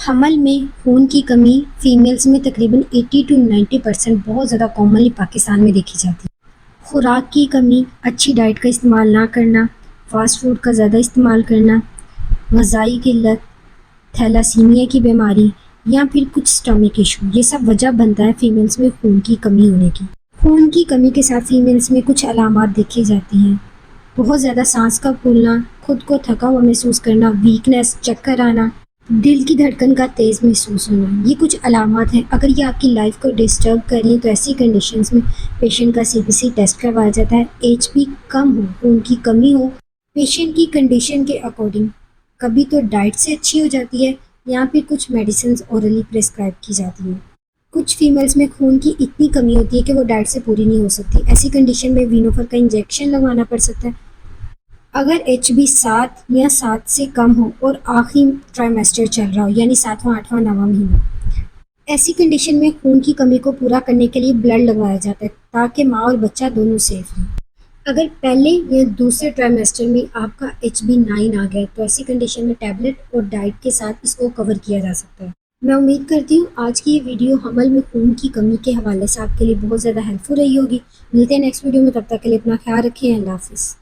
हमल में खून की कमी फीमेल्स में तकरीबन 80 टू 90% बहुत ज़्यादा कॉमनली पाकिस्तान में देखी जाती है। खुराक की कमी, अच्छी डाइट का इस्तेमाल ना करना, फास्ट फूड का ज़्यादा इस्तेमाल करना, ग़िज़ाई किल्लत, थैलासीमिया की बीमारी या फिर कुछ स्टमक इशू, ये सब वजह बनता है फीमेल्स में खून की कमी होने की। खून की कमी के साथ फीमेल्स में कुछ अलामात देखी जाती हैं। बहुत ज़्यादा सांस का फूलना, खुद को थका हुआ महसूस करना, वीकनेस, चक्कर आना, दिल की धड़कन का तेज़ महसूस होना, ये कुछ अलामात हैं। अगर ये आपकी लाइफ को डिस्टर्ब कर रही है तो ऐसी कंडीशंस में पेशेंट का सीबीसी टेस्ट करवाया जाता है। एचबी कम हो, खून की कमी हो, पेशेंट की कंडीशन के अकॉर्डिंग कभी तो डाइट से अच्छी हो जाती है या फिर कुछ मेडिसिन ओरली प्रिस्क्राइब की जाती हैं। कुछ फीमेल्स में खून की इतनी कमी होती है कि वो डाइट से पूरी नहीं हो सकती। ऐसी कंडीशन में वीनोफर का इंजेक्शन लगवाना पड़ सकता है। अगर एचबी 7 या 7 से कम हो और आखिरी ट्राइमेस्टर चल रहा हो, यानी 7वां 8वां 9वां महीना, ऐसी कंडीशन में खून की कमी को पूरा करने के लिए ब्लड लगवाया जाता है ताकि माँ और बच्चा दोनों सेफ रहें। अगर पहले या दूसरे ट्राइमेस्टर में आपका एचबी 9 आ गया तो ऐसी कंडीशन में टैबलेट और डाइट के साथ इसको कवर किया जा सकता है। मैं उम्मीद करती हूँ आज की ये वीडियो हमल में खून की कमी के हवाले से आपके लिए बहुत ज़्यादा हेल्पफुल रही होगी। मिलते हैं नेक्स्ट वीडियो में, तब तक के लिए अपना ख्याल रखें। अल्लाह हाफिज़।